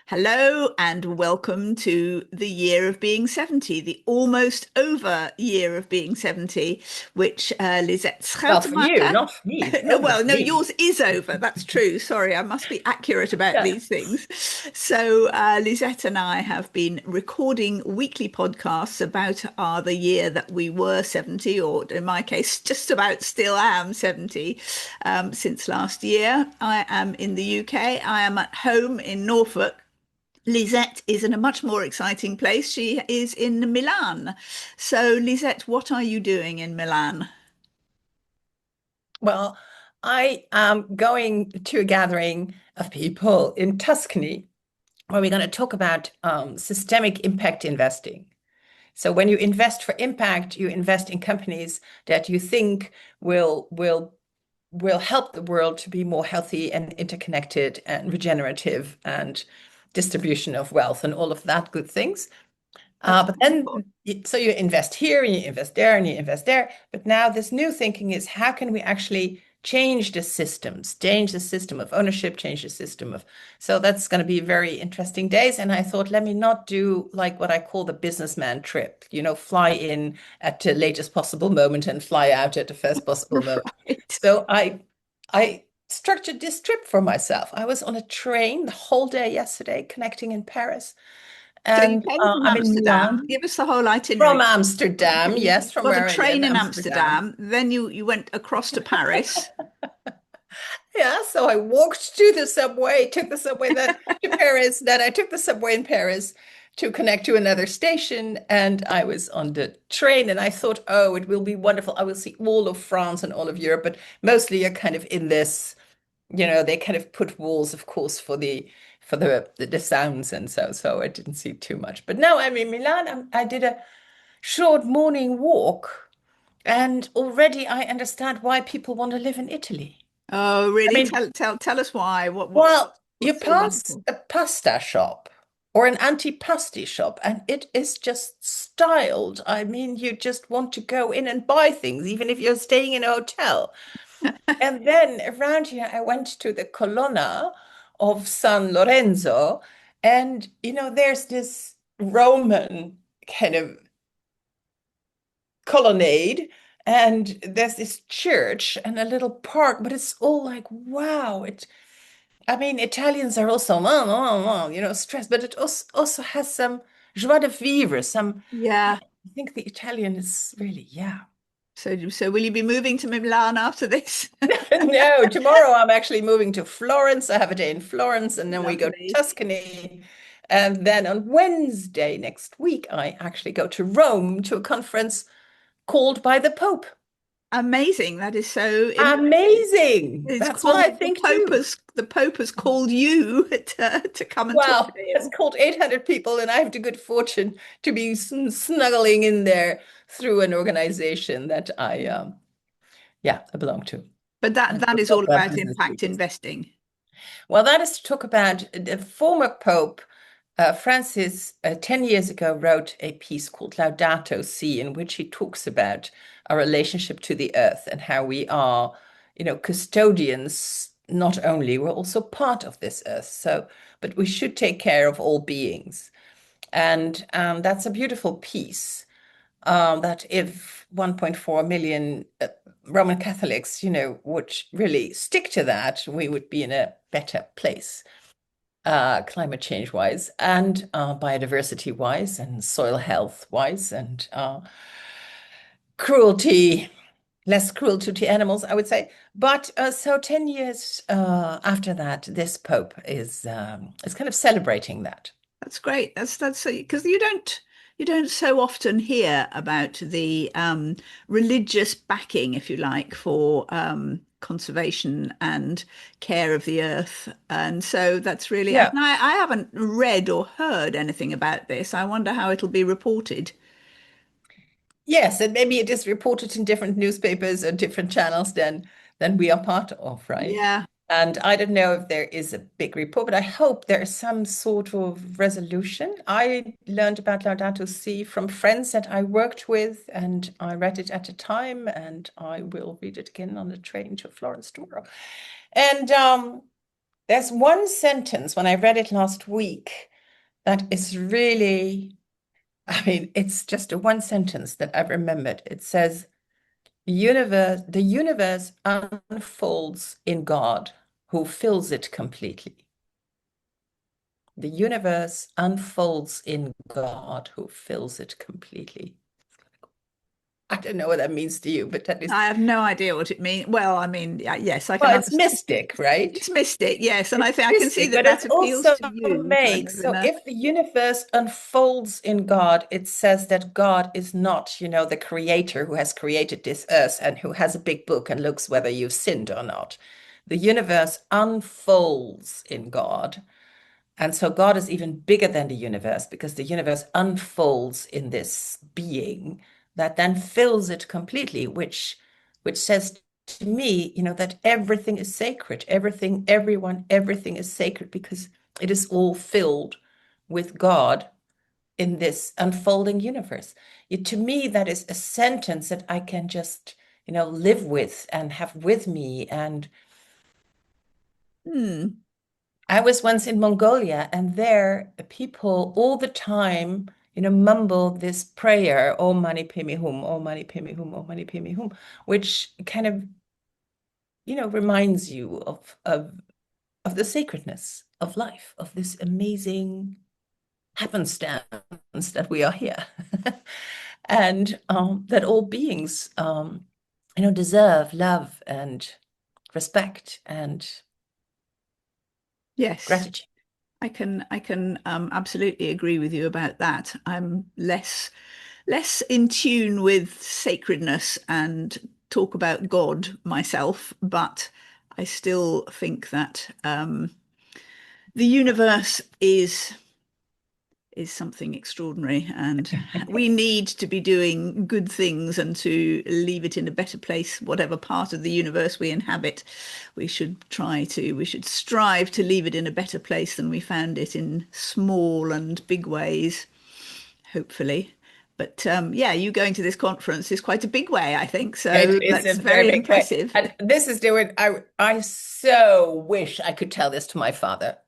Hello and welcome to the year of being 70, the almost over year of being 70, which Lisette Well, for you, Schoutemaker. not for me. It's No, over well, for no, me. yours is over. That's true. Sorry, I must be accurate about Yeah. these things. So, Lisette and I have been recording weekly podcasts about the year that we were 70, or in my case, just about still am 70 since last year. I am in the UK. I am at home in Norfolk. Lisette is in a much more exciting place. She is in Milan. So, Lisette, what are you doing in Milan? Well, I am going to a gathering of people in Tuscany where we're going to talk about systemic impact investing. So when you invest for impact, you invest in companies that you think will help the world to be more healthy and interconnected and regenerative and distribution of wealth and all of that good things. That's But wonderful. then, so you invest here and you invest there and you invest there. But now this new thinking is how can we actually change the systems, change the system of ownership, change the system of. So that's going to be very interesting days. And I thought, let me not do like what I call the businessman trip, fly in at the latest possible moment and fly out at the first possible moment. Right. So I structured this trip for myself. I was on a train the whole day yesterday, connecting in Paris. So you And came from I'm in Amsterdam. Milan Give us the whole from itinerary. Amsterdam. You Yes, from got a where I live, train in Amsterdam. Amsterdam, then you went across to Paris. Yeah, so I walked to the subway, took the subway then to Paris. Then I took the subway in Paris to connect to another station. And I was on the train and I thought, oh, it will be wonderful. I will see all of France and all of Europe, but mostly you're kind of in this, they kind of put walls, of course, for the sounds and so I didn't see too much. But now I'm in Milan. I did a short morning walk, and already I understand why people want to live in Italy. Oh, I really? mean, Tell us why. well, you What's so pass wonderful? a pasta shop or an antipasti shop, and it is just styled. I mean, you just want to go in and buy things, even if you're staying in a hotel. And then around here, I went to the Colonna of San Lorenzo, and there's this Roman kind of colonnade and there's this church and a little park, but it's all like, wow. I mean, Italians are also, stressed, but it also has some joie de vivre, I Yeah. think the Italian is really, yeah. So will you be moving to Milan after this? No, tomorrow I'm actually moving to Florence. I have a day in Florence and then we go to Lovely. Tuscany. And then on Wednesday next week, I actually go to Rome to a conference called by the Pope. Amazing. That is so impressive. Amazing. It's That's what I called think too. the Pope has called you to come and talk Wow. to It's him. called 800 people, and I have the good fortune to be snuggling in there through an organization that I belong to. But And that we'll is talk all about about business impact people. investing. Well, that is to talk about the former Pope, Francis, 10 years ago, wrote a piece called Laudato Si, in which he talks about our relationship to the earth and how we are, custodians. Not only, we're also part of this earth. So, but we should take care of all beings. And that's a beautiful piece. That if 1.4 million Roman Catholics, would really stick to that, we would be in a better place, climate change wise, and biodiversity wise, and soil health wise, and cruelty, less cruelty to animals, I would say. But so 10 years after that, this Pope is kind of celebrating that. That's great. That's because you don't so often hear about the religious backing, if you like, for conservation and care of the earth. And so that's really, I Yeah. mean, I haven't read or heard anything about this. I wonder how it'll be reported. Yes, and maybe it is reported in different newspapers or different channels than we are part of, right? Yeah. And I don't know if there is a big report, but I hope there is some sort of resolution. I learned about Laudato Si from friends that I worked with, and I read it at a time, and I will read it again on the train to Florence tomorrow. And there's one sentence when I read it last week that is really, I mean, it's just a one sentence that I've remembered. It says, the universe unfolds in God, who fills it completely. The universe unfolds in God, who fills it completely. I don't know what that means to you, but that is, I have no idea what it means. Well, I mean, yes, I can well, it's understand. mystic, right? It's mystic, yes, and I It's think I can see mystic, that but it's that appeals also to you, kind makes, of in so a. if the universe unfolds in God, it says that God is not, the creator who has created this earth and who has a big book and looks whether you've sinned or not. The universe unfolds in God. And so God is even bigger than the universe because the universe unfolds in this being that then fills it completely, which says to me, that everything is sacred, everything, everyone, everything is sacred because it is all filled with God in this unfolding universe. To me, that is a sentence that I can just, live with and have with me. And Hmm. I was once in Mongolia, and there people all the time, mumble this prayer, "Om Mani Padme Hum, Om Mani Padme Hum, Om Mani Padme Hum," which kind of, reminds you of the sacredness of life, of this amazing happenstance that we are here, and that all beings, deserve love and respect and Yes. gratitude. I can absolutely agree with you about that. I'm less in tune with sacredness and talk about God myself, but I still think that the universe is something extraordinary, and we need to be doing good things and to leave it in a better place, whatever part of the universe we inhabit. We should strive to leave it in a better place than we found it in small and big ways, hopefully. But yeah, you going to this conference is quite a big way, I think. It So is a that's very very big way. impressive. And this is doing, I so wish I could tell this to my father.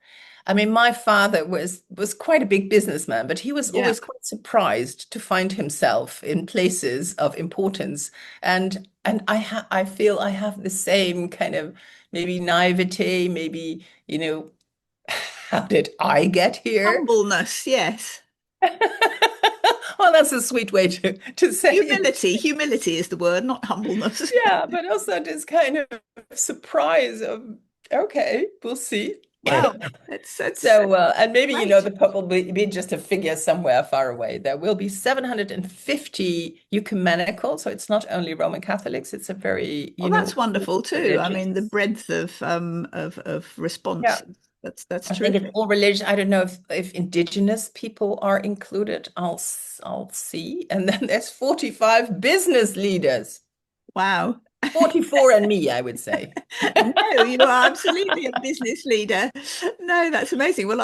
I mean, my father was quite a big businessman, but he was Yeah. always quite surprised to find himself in places of importance. And I feel I have the same kind of maybe naivete, maybe, how did I get here? Humbleness, yes. Well, that's a sweet way to say it. Humility is the word, not humbleness. Yeah, but also this kind of surprise of, okay, we'll see. Wow, that's So, and maybe, great. the Pope will be just a figure somewhere far away. There will be 750 ecumenical, so it's not only Roman Catholics, it's a very, Well, that's broad wonderful too. I mean, the religious. breadth of Yeah, response. That's I think it's terrific. all religion. I don't know if indigenous people are included. I'll see. And then there's 45 business leaders. Wow. 44 and me, I would say. No, you are absolutely a business leader. No, that's amazing. Well,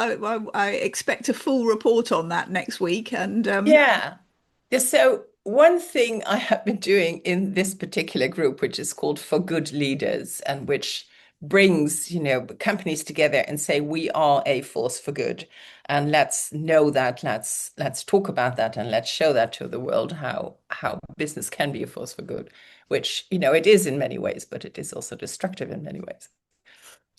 I expect a full report on that next week. And Yeah. Yeah, so one thing I have been doing in this particular group, which is called For Good Leaders, and which brings, companies together and say we are a force for good. And let's know that, let's talk about that, and let's show that to the world how business can be a force for good, which, it is in many ways, but it is also destructive in many ways.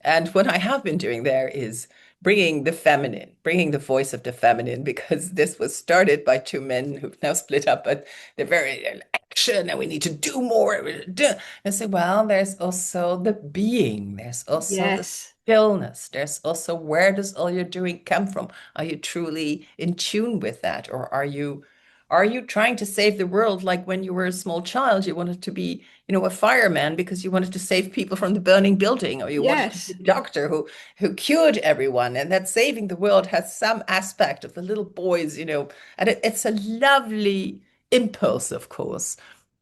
And what I have been doing there is bringing the feminine, bringing the voice of the feminine, because this was started by two men who've now split up, but they're very action and we need to do more. And I say, well, there's also the being, there's also the yes, stillness, there's also where does all your doing come from? Are you truly in tune with that? Or are you trying to save the world like when you were a small child? You wanted to be, a fireman because you wanted to save people from the burning building, or you wanted to be yes. a doctor who cured everyone, and that saving the world has some aspect of the little boys, and it's a lovely impulse, of course,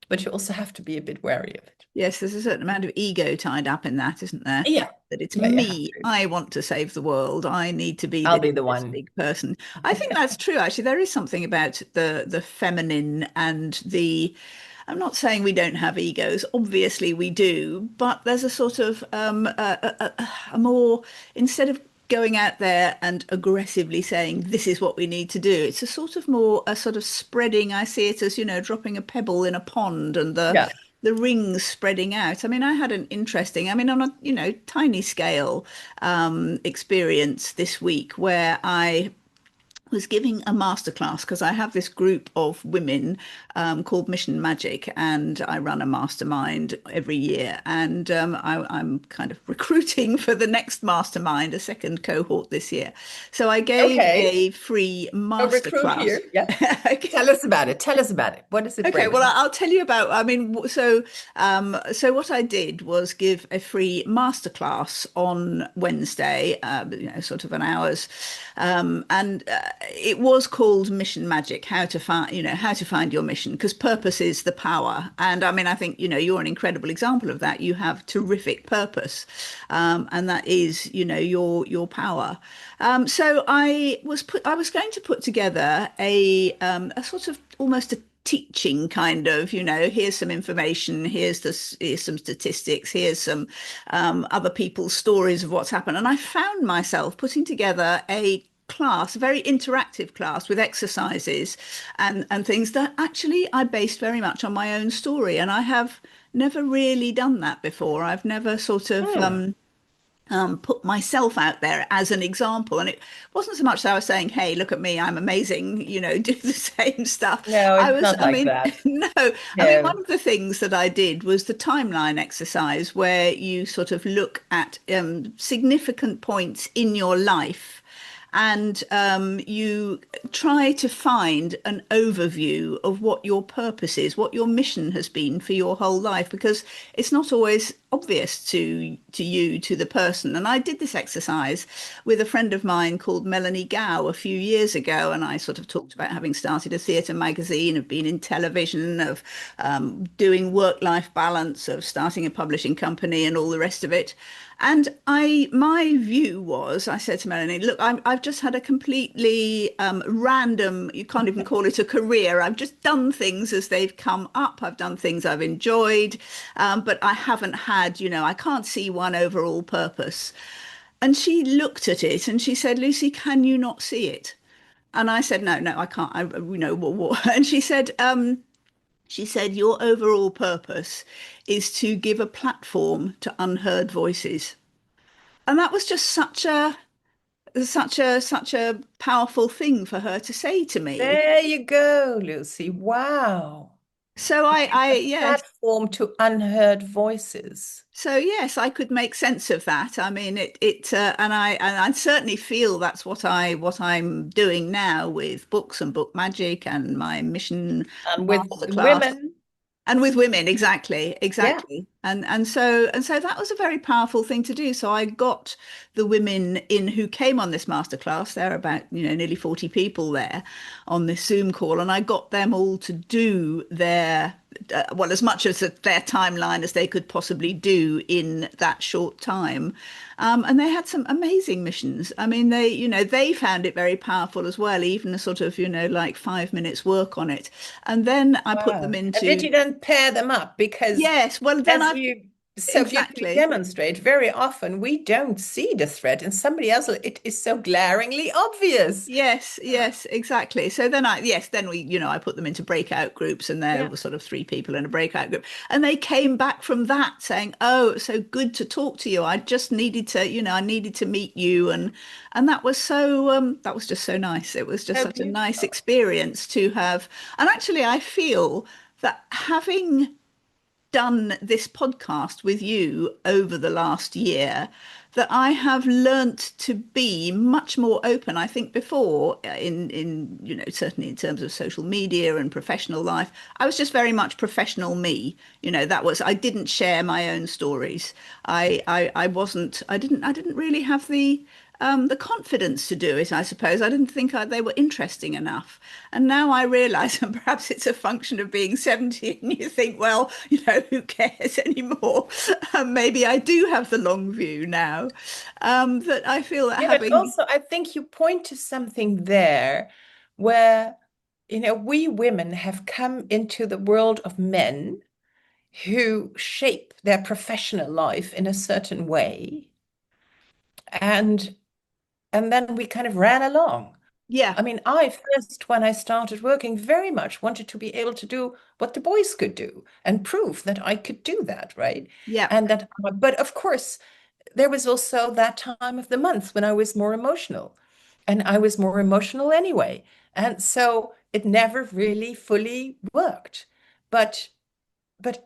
but you also have to be a bit wary of it. Yes, there's a certain amount of ego tied up in that, isn't there? Yeah, That it's yeah, you have me. to. I want to save the world. I need to be I'll be the this one. big person. I think that's true, actually. There is something about the feminine and the I'm not saying we don't have egos. Obviously, we do, but there's a sort of a more, instead of going out there and aggressively saying this is what we need to do, it's a sort of more a sort of spreading. I see it as, dropping a pebble in a pond and Yeah. the rings spreading out. I mean, I had an interesting, I mean, on a tiny scale experience this week where I was giving a masterclass because I have this group of women called Mission Magic, and I run a mastermind every year. And I'm kind of recruiting for the next mastermind, a second cohort this year. So I gave Okay. a free A recruit masterclass. here. Yeah. Okay. Tell us about it. Tell us about it. What does it Okay, bring? well, I'll tell you about. I mean, so what I did was give a free masterclass on Wednesday, sort of an hour's, and it was called Mission Magic: how to find your mission, because purpose is the power. And I mean, I think you're an incredible example of that. You have terrific purpose, and that is your power. So I was going to put together a sort of almost a teaching kind of, here's some information, here's some statistics, here's some other people's stories of what's happened. And I found myself putting together a class, a very interactive class with exercises and things that actually I based very much on my own story. And I have never really done that before. I've never sort of Hmm. put myself out there as an example. And it wasn't so much that I was saying, hey, look at me, I'm amazing, do the same stuff. No, it's not I like mean, that. no, I mean, one No. of the things that I did was the timeline exercise where you sort of look at significant points in your life and you try to find an overview of what your purpose is, what your mission has been for your whole life, because it's not always obvious to you, to the person. And I did this exercise with a friend of mine called Melanie Gow a few years ago, and I sort of talked about having started a theatre magazine, of being in television, of doing work-life balance, of starting a publishing company, and all the rest of it. And my view was, I said to Melanie, look, I've just had a completely random, you can't even call it a career. I've just done things as they've come up. I've done things I've enjoyed, but I haven't had, I can't see one overall purpose. And she looked at it and she said, Lucy, can you not see it? And I said, no, I can't. What? And she said, your overall purpose is to give a platform to unheard voices. And that was just such a powerful thing for her to say to me. There you go, Lucy. Wow. So To give a yes. platform to unheard voices. So yes, I could make sense of that. I mean, and I certainly feel that's what I'm doing now with books and book magic and my mission And with masterclass. women, And with women, exactly, yeah. exactly. And so that was a very powerful thing to do. So I got the women in who came on this masterclass. There are about, nearly 40 people there on this Zoom call, and I got them all to do their well, as much as their timeline as they could possibly do in that short time. And they had some amazing missions. I mean, they found it very powerful as well, even a sort of, like 5 minutes work on it. And then I put them Wow. And did into, you then pair them up? Because yes, well, then as I, you so beautifully exactly. demonstrate, very often we don't see the threat and somebody else, it is so glaringly obvious. Yes, yes, exactly. So then I put them into breakout groups, and there Yeah. were sort of three people in a breakout group. And they came back from that saying, oh, it's so good to talk to you. I just needed to, I needed to meet you. And that was just so nice. It was just So such a nice beautiful. experience to have. And actually, I feel that having done this podcast with you over the last year, that I have learnt to be much more open. I think before, in certainly in terms of social media and professional life, I was just very much professional me. I didn't share my own stories. I wasn't I didn't really have the confidence to do it, I suppose. I didn't think they were interesting enough. And now I realize, and perhaps it's a function of being 70, and you think, well, who cares anymore? Maybe I do have the long view now. That I feel that Yeah, but having, also I think you point to something there where we women have come into the world of men who shape their professional life in a certain way, and then we kind of ran along. Yeah. I mean, I first, when I started working, very much wanted to be able to do what the boys could do and prove that I could do that, right? Yeah. And that, but of course, there was also that time of the month when I was more emotional, and I was more emotional anyway. And so it never really fully worked. But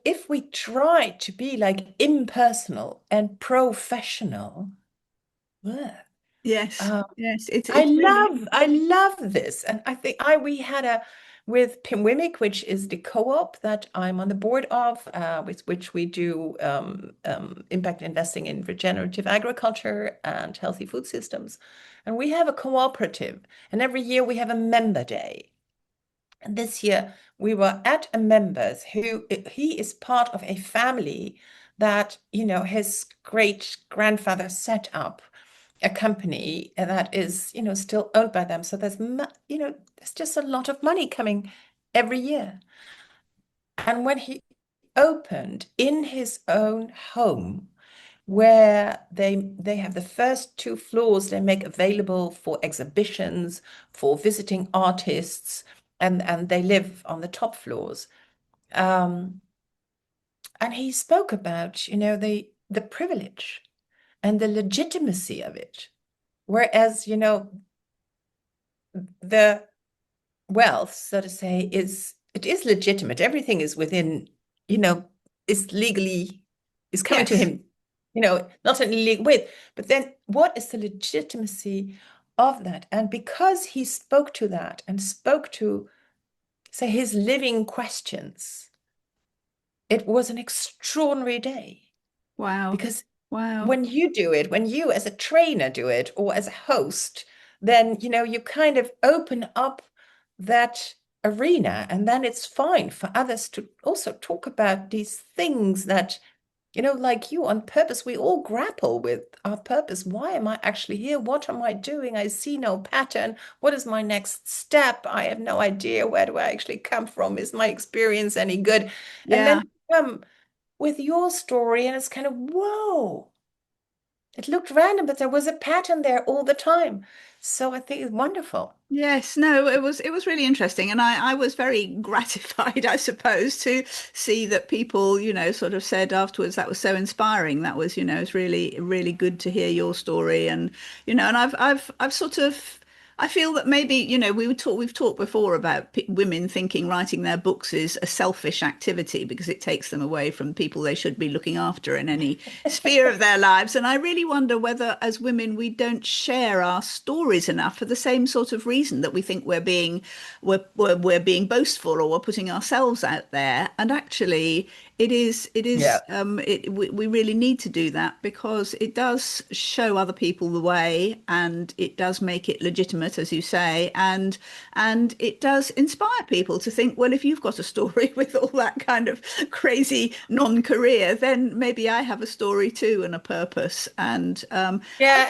if we try to be like impersonal and professional, ugh, Yes. uh, Yes. It's really. I love this. And I think I we had a with Pimwimic, which is the co-op that I'm on the board of, with which we do impact investing in regenerative agriculture and healthy food systems. And we have a cooperative, and every year we have a member day. And this year we were at a member's who he is part of a family that, his great grandfather set up a company that is, still owned by them. So there's just a lot of money coming every year. And when he opened in his own home, where they have the first two floors they make available for exhibitions, for visiting artists, and they live on the top floors. Um, and he spoke about, the privilege and the legitimacy of it. Whereas, the wealth, so to say, it is legitimate. Everything is within, you know, is legally is coming to Yes. him, not in legal with. But then what is the legitimacy of that? And because he spoke to that and spoke to, say, his living questions, it was an extraordinary day. Wow. Because Wow. when you do it, when you as a trainer do it, or as a host, then you kind of open up that arena, and then it's fine for others to also talk about these things that, like you on purpose, we all grapple with our purpose. Why am I actually here? What am I doing? I see no pattern. What is my next step? I have no idea. Where do I actually come from? Is my experience any good? And then Yeah. come with your story, and it's kind of, whoa, it looked random, but there was a pattern there all the time. So I think it's wonderful. Yes, no, it was really interesting, and I was very gratified, I suppose, to see that people, sort of said afterwards that was so inspiring. That was, it's really really good to hear your story, and and I've sort of I feel that maybe, we've talked before about p women thinking writing their books is a selfish activity because it takes them away from people they should be looking after in any sphere of their lives. And I really wonder whether, as women, we don't share our stories enough for the same sort of reason that we think we're being boastful or we're putting ourselves out there. And actually, Yeah. we really need to do that because it does show other people the way, and it does make it legitimate, as you say, and it does inspire people to think, well, if you've got a story with all that kind of crazy non-career, then maybe I have a story too and a purpose. Yeah,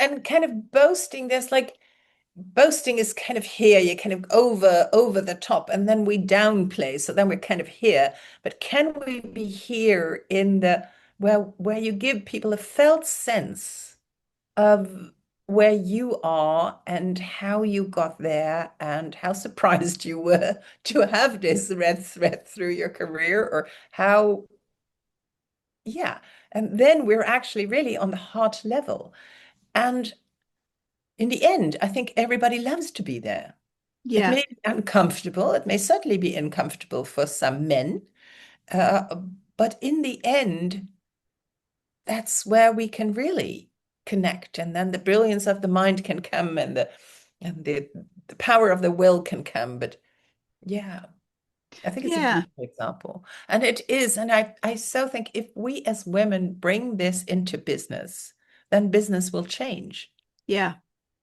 and kind of boasting, there's like boasting is kind of here, you're kind of over the top, and then we downplay. So then we're kind of here. But can we be here in the where you give people a felt sense of where you are and how you got there and how surprised you were to have this red thread through your career, or how, yeah. And then we're actually really on the heart level. And in the end, I think everybody loves to be there. It Yeah, may be uncomfortable. It may certainly be uncomfortable for some men. Uh, but in the end, that's where we can really connect. And then the brilliance of the mind can come, and the power of the will can come. But yeah, I think it's a yeah, beautiful example. And it is. And I so think if we as women bring this into business, then business will change. yeah,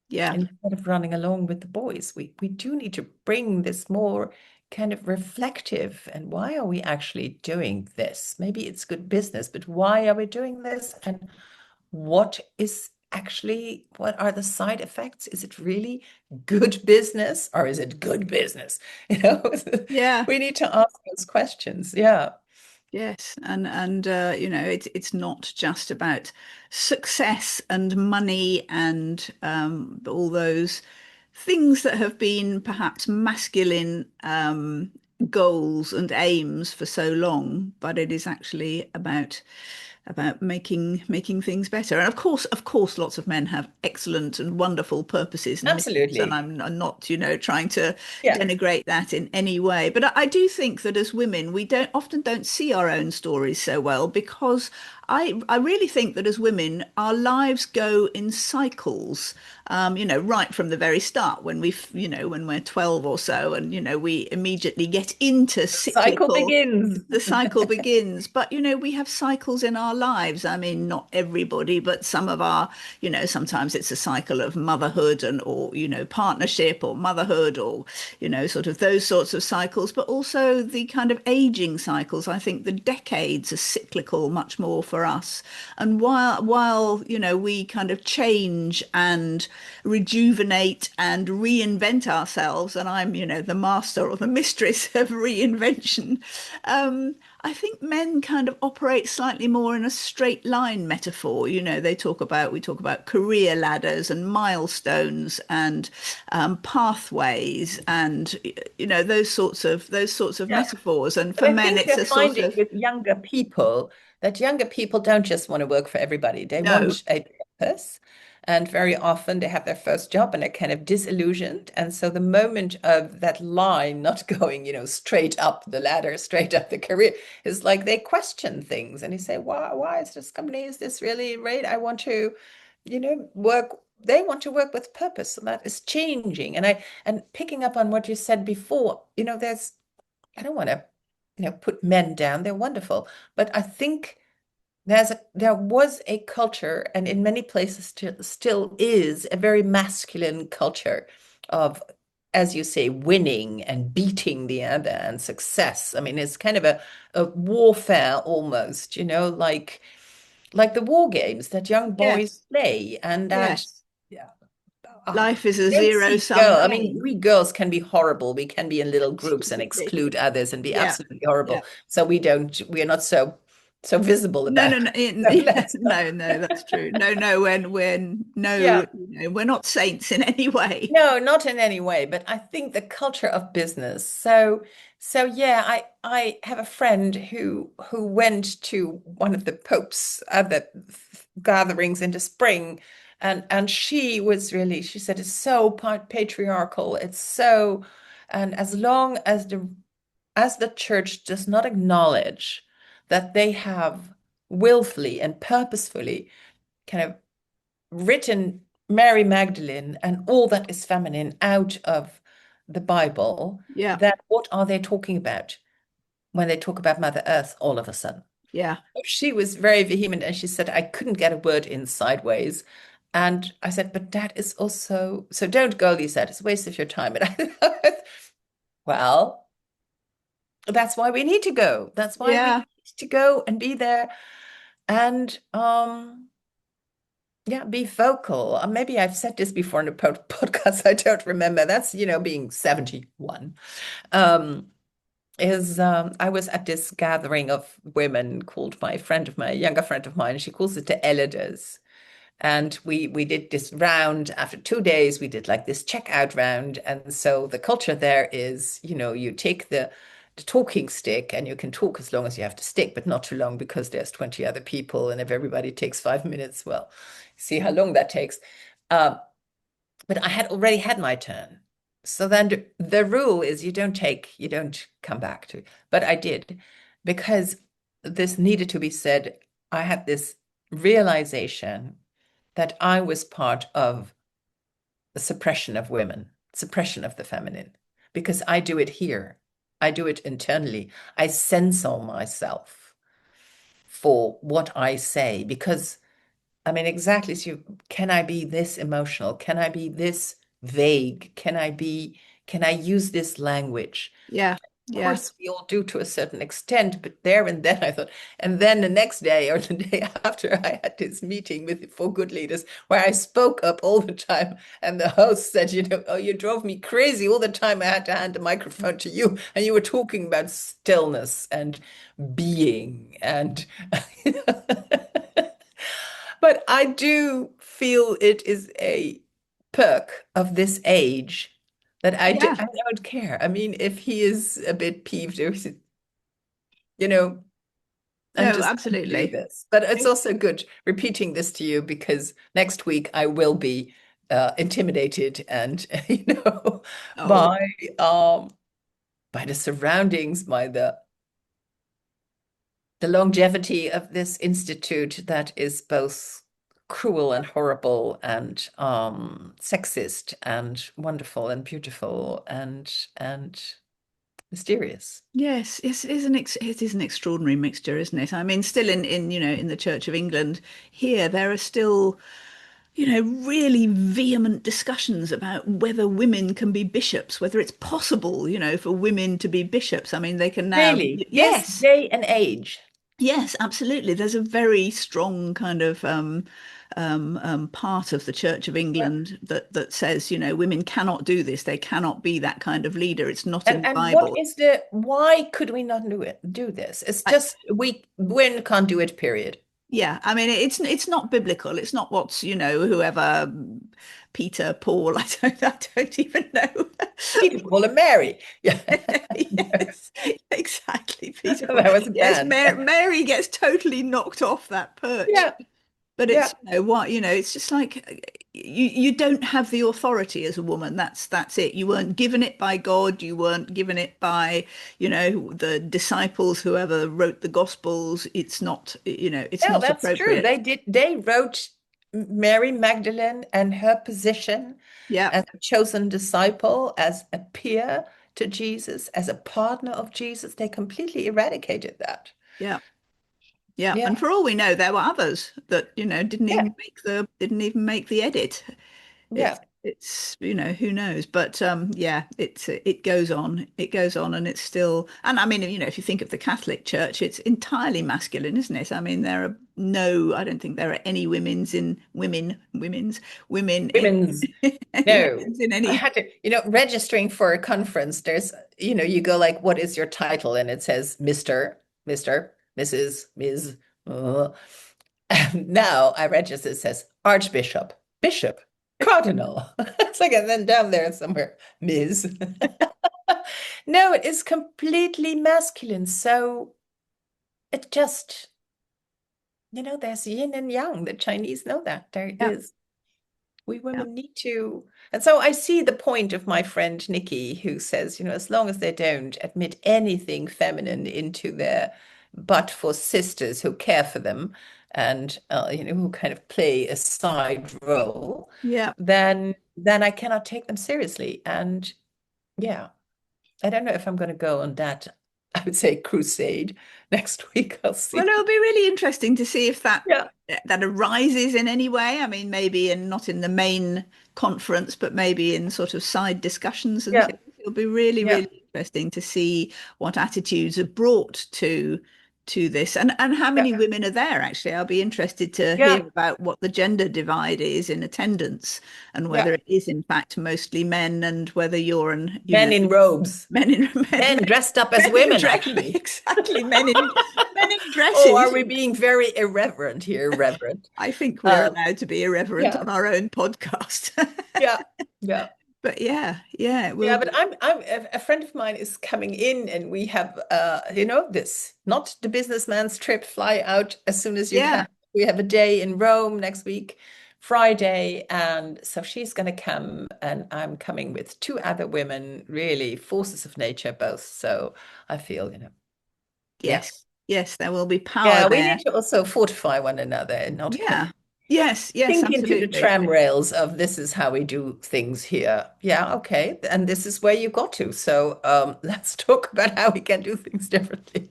yeah, Instead of running along with the boys, we do need to bring this more kind of reflective. And why are we actually doing this? Maybe it's good business, but why are we doing this? And what is actually, what are the side effects? Is it really good business or is it good business? You know, Yeah. we need to ask those questions. Yeah, Yes, and you know, it's not just about success and money and all those things that have been perhaps masculine goals and aims for so long, but it is actually about making things better. And of course, lots of men have excellent and wonderful purposes and missions, and absolutely. I'm not, you know, trying to Yeah, denigrate that in any way. But I do think that as women, we don't see our own stories so well because I really think that as women, our lives go in cycles. You know, right from the very start when you know, when we're 12 or so, and you know, we immediately get into the cycle cyclical begins. the cycle begins. But, you know, we have cycles in our lives. I mean, not everybody, but some of our, you know, sometimes it's a cycle of motherhood and, or, you know, partnership or motherhood or, you know, sort of those sorts of cycles, but also the kind of aging cycles. I think the decades are cyclical much more for us. And while, you know, we kind of change and rejuvenate and reinvent ourselves, and I'm, you know, the master or the mistress of reinvention, I think men kind of operate slightly more in a straight line metaphor. You know, we talk about career ladders and milestones and pathways and you know those sorts of Yeah. metaphors. And But for I men, think it's we're a sort finding of with younger people that younger people don't just want to work for everybody. They no, want a purpose. And very often they have their first job and they're kind of disillusioned. And so the moment of that line not going, you know, straight up the ladder, straight up the career, is like they question things and they say, why is this company, is this really right? I want to, you know, work. They want to work with purpose. And that is changing. And picking up on what you said before, you know, I don't want to, you know, put men down. They're wonderful. But I think there was a culture, and in many places still is a very masculine culture of, as you say, winning and beating the other and success. I mean, it's kind of a warfare almost, you know, like the war games that young boys yes, play, and that yes, yeah, life is a don't zero see sum girl. I mean, game. we girls can be horrible. We can be in little groups and Absolutely. exclude others and be Yeah, absolutely yeah. horrible. So we are not so visible No, about no, no, it. So let's no, no, that's true. No, no, when no, yeah. you know, we're not saints in any way. No, not in any way, but I think the culture of business. So yeah, I have a friend who went to one of the Pope's other gatherings in the spring, and she was really, she said it's so patriarchal. It's so, and as long as the church does not acknowledge that they have willfully and purposefully kind of written Mary Magdalene and all that is feminine out of the Bible, Yeah, then what are they talking about when they talk about Mother Earth all of a sudden? yeah, She was very vehement and she said, I couldn't get a word in sideways. And I said, but that is also, so don't go, Lisette, it's a waste of your time. And I thought, well, that's why we need to go. That's why we yeah, need to go and be there and yeah, be vocal. Maybe I've said this before in a podcast. I don't remember. That's, you know, being 71. Um, I was at this gathering of women called my friend of mine, a younger friend of mine. She calls it the elders. And we did this round after 2 days. We did like this checkout round. And so the culture there is, you know, you take the talking stick and you can talk as long as you have to stick, but not too long because there's 20 other people. And if everybody takes 5 minutes, well, see how long that takes. Uh, but I had already had my turn. So then the rule is you don't come back to it. But I did because this needed to be said. I had this realization that I was part of the suppression of women, suppression of the feminine, because I do it here. I do it internally. I censor myself for what I say because I mean, exactly. So, can I be this emotional? Can I be this vague? Can I use this language? yeah, Of Yeah. course, we all do to a certain extent, but there and then I thought, and then the next day or the day after, I had this meeting with the four good leaders where I spoke up all the time, and the host said, "Oh, you drove me crazy all the time. I had to hand the microphone to you, and you were talking about stillness and being, and but I do feel it is a perk of this age that Yeah. I don't care. I mean, if he is a bit peeved, or you know, I'm No, just going to do absolutely. this. But it's also good repeating this to you because next week I will be intimidated and Oh, by um by the surroundings, by the longevity of this institute that is both cruel and horrible and sexist and wonderful and beautiful and mysterious. yes, yes, it is an extraordinary mixture, isn't it? I mean, still in the Church of England here, there are still, really vehement discussions about whether women can be bishops, whether it's possible, for women to be bishops. I mean, they can now, Really, this yes, day and age. yes, absolutely. There's a very strong kind of part of the Church of Yeah. England that says, women cannot do this. They cannot be that kind of leader. It's not in the And what Bible. is the why could we not do this? It's just we women can't do it, period. Yeah, I mean it's not biblical. It's not what's, whoever Peter, Paul, I don't even know. Peter, Paul, and Mary. Yeah. Yes, exactly, Peter, Paul. That was a Yes, band. Mary gets totally knocked off that perch. Yeah, But yeah. it's, what, it's just like you don't have the authority as a woman. That's it. You weren't given it by God. You weren't given it by, the disciples, whoever wrote the Gospels. It's not, it's No, not that's true. appropriate. They wrote Mary Magdalene and her position Yeah. as a chosen disciple, as a peer to Jesus, as a partner of Jesus. They completely eradicated that. Yeah. Yeah, Yeah, and for all we know, there were others that, yeah, didn't even make the edit. yeah. It's who knows, but yeah, it goes on, and it's still, and I mean, if you think of the Catholic Church, it's entirely masculine, isn't it? I mean, I don't think there are any women in Women's any No, women's in I any. had to, registering for a conference, there's, you go like, what is your title? And it says Mr., Mrs., Ms. And now I register, it says Archbishop, Bishop, Cardinal. It's like, and then down there somewhere, Ms. No, it is completely masculine. So it just, there's yin and yang. The Chinese know that. There Yeah, is. We yeah, women need to. And so I see the point of my friend Nikki, who says, as long as they don't admit anything feminine into their but for sisters who care for them and who kind of play a side role, yeah. then I cannot take them seriously. And yeah, I don't know if I'm going to go on that, I would say, crusade next week. I'll Well, see. it'll be really interesting to see if Yeah, that arises in any way. I mean, maybe not in the main conference, but maybe in sort of side discussions and yeah, things. It'll be really, yeah, really interesting to see what attitudes are brought to this, and how yeah, many women are there. Actually, I'll be interested to hear yeah, about what the gender divide is in attendance, and whether yeah. it is in fact mostly men, and whether you're an, Men in robes. men in Men dressed up as men in women, dress, actually. exactly, men in Oh, are dresses. we being very irreverent here, Reverend? I think we're Um, allowed to be irreverent yeah, on our own podcast. yeah, yeah, But yeah, yeah, it will yeah. But be. I'm a friend of mine is coming in, and we have this not the businessman's trip. Fly out as soon as you can. Yeah. We have a day in Rome next week, Friday, and so she's going to come, and I'm coming with two other women, really forces of nature, both. So I feel, yeah. Yes. Yes, there will be power Yeah, we need there. to also fortify one another and not kind of Yeah. Yes, yes, sink into the absolutely. tram rails of this is how we do things here. Yeah, okay. And this is where you got to. So let's talk about how we can do things differently.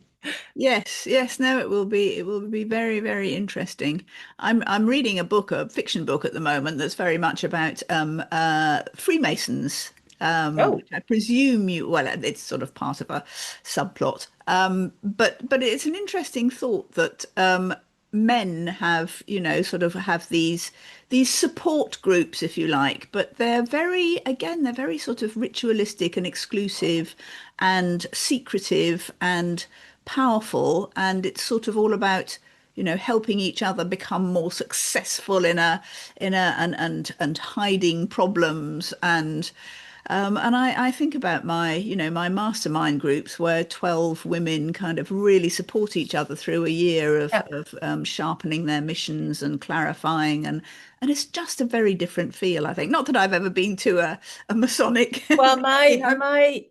Yes, yes, no, it will be very, very interesting. I'm reading a fiction book at the moment that's very much about Freemasons. Oh, which I presume you, well, it's sort of part of a subplot. But it's an interesting thought that men have, sort of have these support groups, if you like, but they're very sort of ritualistic and exclusive and secretive and powerful, and it's sort of all about helping each other become more successful and hiding problems and I think about my mastermind groups where 12 women kind of really support each other through a year yeah. of sharpening their missions and clarifying and it's just a very different feel, I think. Not that I've ever been to a Masonic, Well, you my know. my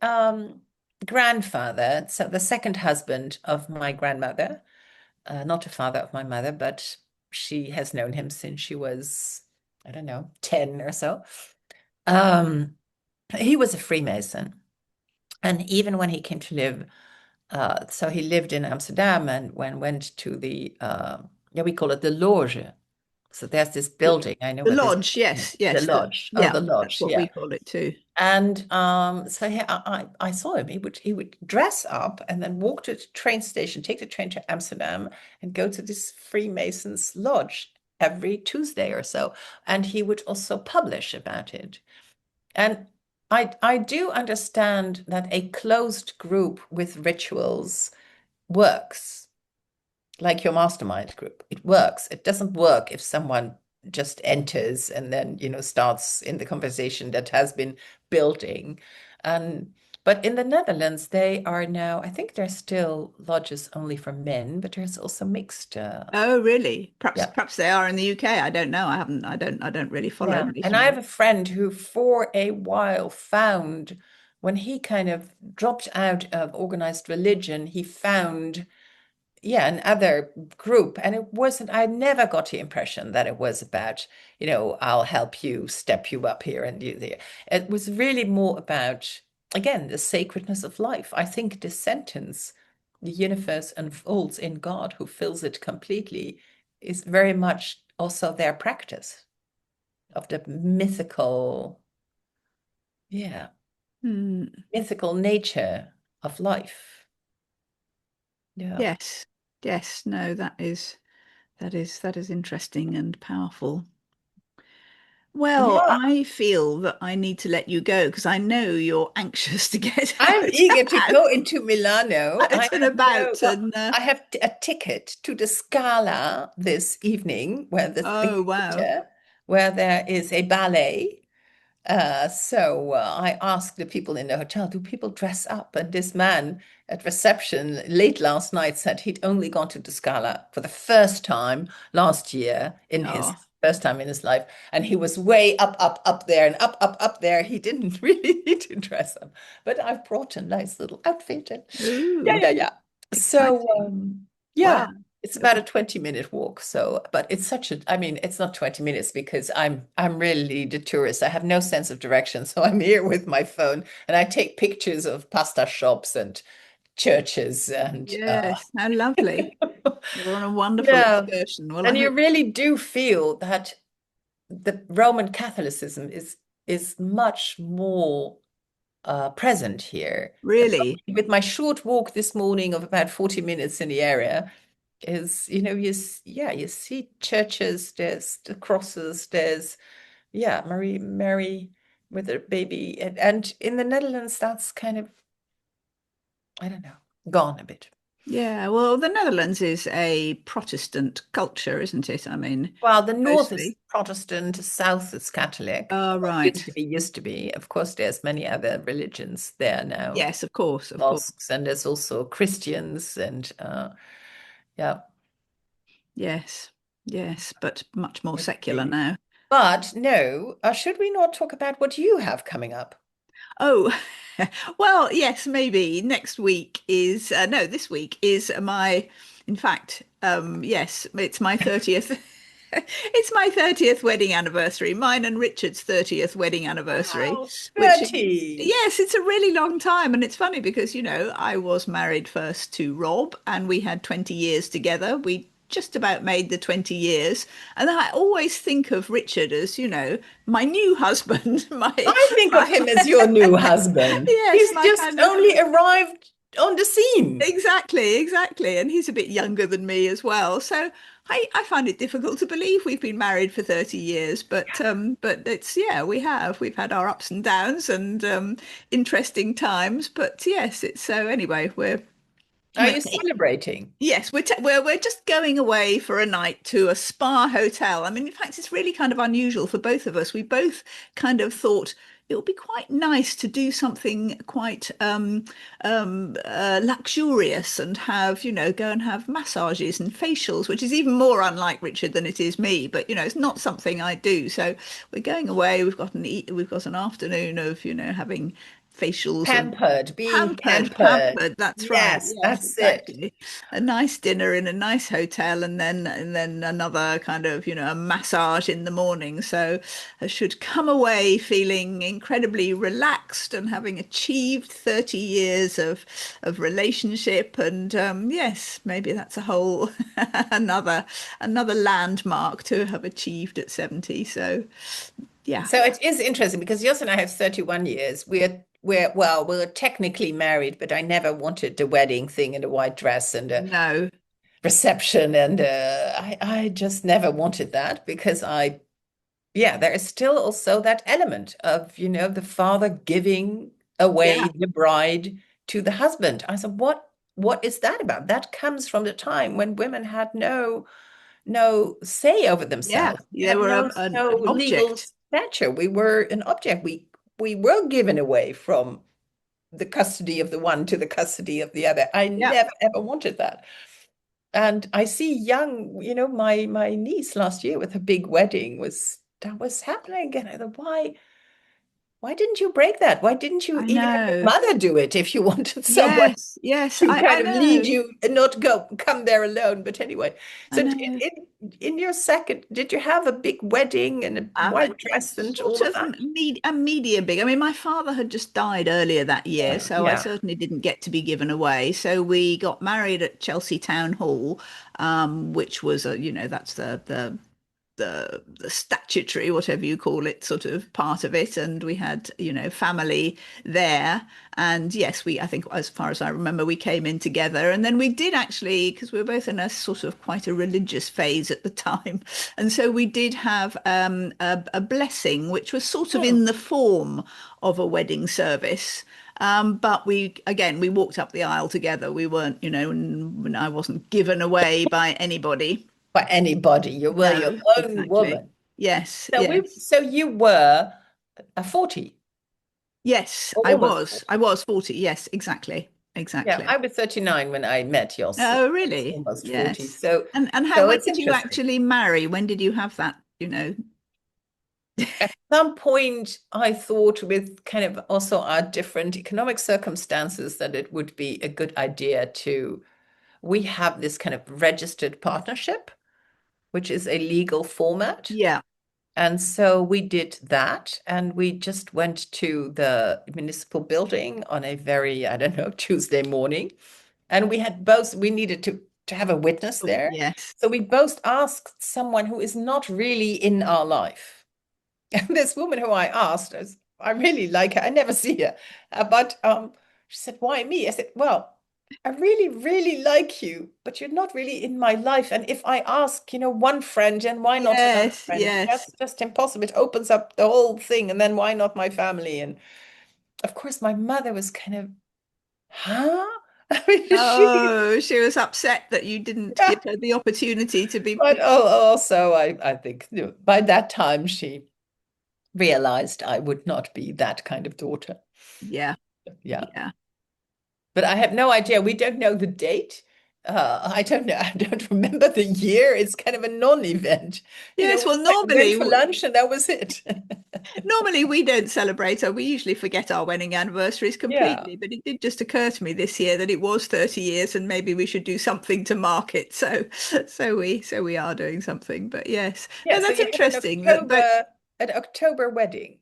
grandfather, so the second husband of my grandmother, not a father of my mother, but she has known him since she was, I don't know, 10 or so. Um, he was a Freemason. And even when he came to live, so he lived in Amsterdam and when went to the, yeah, we call it the Loge. So there's this building. I know The what this, lodge, yes, the yes, Lodge. Oh, yeah, the that's Lodge. what we Yeah. call it too. And so I saw him. He would dress up and then walk to the train station, take the train to Amsterdam, and go to this Freemasons lodge every Tuesday or so. And he would also publish about it. And I do understand that a closed group with rituals works, like your mastermind group. It works. It doesn't work if someone just enters and then, starts in the conversation that has been building. And but in the Netherlands, they are now, I think there's still lodges only for men, but there's also mixed. Oh, really? Perhaps Yeah. perhaps they are in the UK. I don't know. I don't really follow Yeah. And I masonry. have a friend who, for a while, found when he kind of dropped out of organized religion, he found, yeah, another group. And it wasn't, I never got the impression that it was about, I'll help you step you up here and you there. It was really more about, again, the sacredness of life. I think the sentence, the universe unfolds in God who fills it completely, is very much also their practice of the mythical, yeah, Hmm. mythical nature of life. Yeah. Yes. Yes. No, that is interesting and powerful. Well, Yeah. I feel that I need to let you go because I know you're anxious to get I'm eager to out, go into Milano. out and about Well, and I have a ticket to the Scala this evening, where the oh wow. theater, where there is a ballet. So I asked the people in the hotel, do people dress up? And this man at reception late last night said he'd only gone to the Scala for the first time last year in his Oh. first time in his life. And he was way up, up, up there and up, up, up there. He didn't really need to dress up. But I've brought a nice little outfit. And yeah, Ooh, yeah, yeah. So exciting. yeah. Wow. It's about a 20-minute walk. So, but it's such a, I mean, it's not 20 minutes because I'm really the tourist. I have no sense of direction. So I'm here with my phone and I take pictures of pasta shops and churches and Yes, how lovely. You're on a wonderful yeah. excursion. Well, I And you hope really do feel that the Roman Catholicism is much more present here. really. With my short walk this morning of about 40 minutes in the area, is yeah, you see churches, there's the crosses, there's yeah, Mary with her baby, and in the Netherlands that's kind of, I don't know, gone a bit. Yeah, well, the Netherlands is a Protestant culture, isn't it? I mean, Well, the north is mostly. Protestant, the south is Catholic. Oh, Well, right. used to be. Of course, there's many other religions there now, Yes, of course, of course. mosques, and there's also Christians and yeah. Yes, yes, but much more It's secular really. now. But no, should we not talk about what you have coming up? Oh, well, yes, maybe next week is no, this week is in fact, yes, it's my 30th. It's my 30th wedding anniversary, mine and Richard's 30th wedding anniversary, Wow, which 30. yes, it's a really long time. And it's funny because, I was married first to Rob and we had 20 years together. We just about made the 20 years. And I always think of Richard as, my new husband, I think of my, him as your new husband. yes, He's my just kind of, only arrived on the scene. exactly, exactly. And he's a bit younger than me as well. So I find it difficult to believe we've been married for 30 years, but it's, yeah, we've had our ups and downs and interesting times. But yes, it's so anyway, Are we're you celebrating? yes, we're just going away for a night to a spa hotel. I mean, in fact, it's really kind of unusual for both of us. We both kind of thought it would be quite nice to do something quite luxurious and have, go and have massages and facials, which is even more unlike Richard than it is me. But it's not something I do. So we're going away. We've got an afternoon of, having facials and Pampered, being pampered, pampered. pampered. That's right. Yes, Yes, that's it. exactly. A nice dinner in a nice hotel, and then another kind of, a massage in the morning. So I should come away feeling incredibly relaxed and having achieved 30 years of relationship. And yes, maybe that's a whole another landmark to have achieved at 70. So yeah. So it is interesting because Jos and I have 31 years. We're technically married, but I never wanted the wedding thing and a white dress and a No. reception, and I just never wanted that because yeah, there is still also that element of, the father giving away Yeah. the bride to the husband. I said, what is that about? That comes from the time when women had no say over Yeah. themselves. We They had were no an legal object. stature. We were an object. We were given away from the custody of the one to the custody of the other. I Yeah. never ever wanted that. And I see young, my niece last year with her big wedding was happening again. I thought, why didn't you break that? Why didn't you I even have your know. mother do it if you wanted someone Yes, yes, to kind I of lead know. you and not come there alone? But anyway, I so know. in your second, did you have a big wedding and a white dress and Sort all of of that? a medium big. I mean, my father had just died earlier that year, Yeah, so I yeah. certainly didn't get to be given away. So we got married at Chelsea Town Hall, which was that's the statutory, whatever you call it, sort of part of it. And we had, family there. And yes, I think as far as I remember, we came in together. And then we did actually, because we were both in a sort of quite a religious phase at the time. And so we did have a blessing, which was sort of Hmm. in the form of a wedding service. But we walked up the aisle together. We weren't, I wasn't given away by anybody. For anybody, you were your No, own exactly. woman. Yes, So yes. so you were a 40 Yes, or I almost was. 40. I was 40. Yes, exactly. Yeah, Exactly. I was 39 when I met Jos. Oh, I was really? almost 40. Yes. So And how so when it's did you interesting. actually marry? When did you have that, At some point, I thought with kind of also our different economic circumstances that it would be a good idea we have this kind of registered partnership, which is a legal format. Yeah. And so we did that, and we just went to the municipal building on a very, I don't know, Tuesday morning. And we needed to have a witness Oh, there. yes. So we both asked someone who is not really in our life. And this woman who I asked, I really like her. I never see her. But she said, "Why me?" I said, "Well, I really, really like you, but you're not really in my life. And if I ask, one friend, and why not another Yes, friend? yes. That's just impossible. It opens up the whole thing. And then why not my family?" And of course, my mother was kind of, huh? I mean, Oh, she was upset that you didn't yeah. give her the opportunity to be. But also, I think by that time she realized I would not be that kind of daughter. Yeah, Yeah. yeah. But I have no idea. We don't know the date. I don't know. I don't remember the year. It's kind of a non-event. Yes, We well, like went for lunch and that was it. normally we don't celebrate her. We usually forget our wedding anniversaries Yeah. completely, but it did just occur to me this year that it was 30 years and maybe we should do something to mark it. So we are doing something. But yes. Yeah. No, So that's you had interesting that but An October wedding.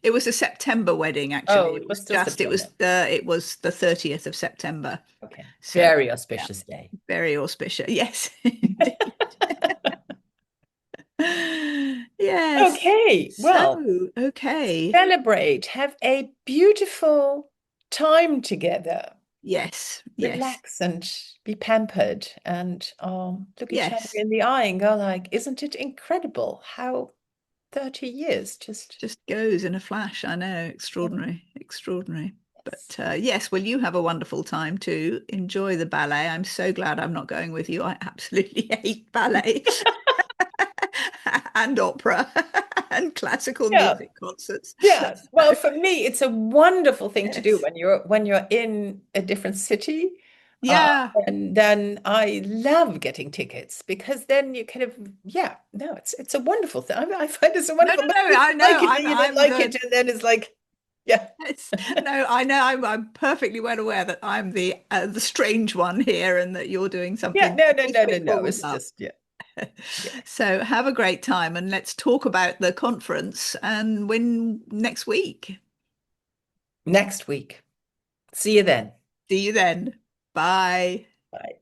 It was a September wedding, actually. Oh, It it was was still just, September. it was the 30th of September. Okay. So Very yeah, auspicious day. very auspicious. Yes, indeed. Yes. Okay. Well, So, okay. celebrate. Have a beautiful time together. Yes, yes, Relax and be pampered and look each other yes. in the eye and go like, isn't it incredible how 30 years just Just goes in a flash. I know. yeah, Extraordinary, extraordinary. yes. But yes, well, you have a wonderful time too. Enjoy the ballet. I'm so glad I'm not going with you. I absolutely hate ballet and opera and classical Yeah. music concerts. Yeah. Well, for me, it's a wonderful thing to do Yes. when you're in a different city. Uh, Yeah. and then I love getting tickets because then you kind of, yeah, no, it's a wonderful thing. I find it's a No, wonderful, no, but no. if I you like know. it, then you don't I'm like it, the and then it's like, yeah. Yes. No, I know. I'm perfectly well aware that I'm the strange one here, and that you're doing Yeah, something no, no, no, no, people no. would It's love. just, yeah, yeah. So have a great time, and let's talk about the conference and when next week. Next week. See you then. See you then. Bye. Bye.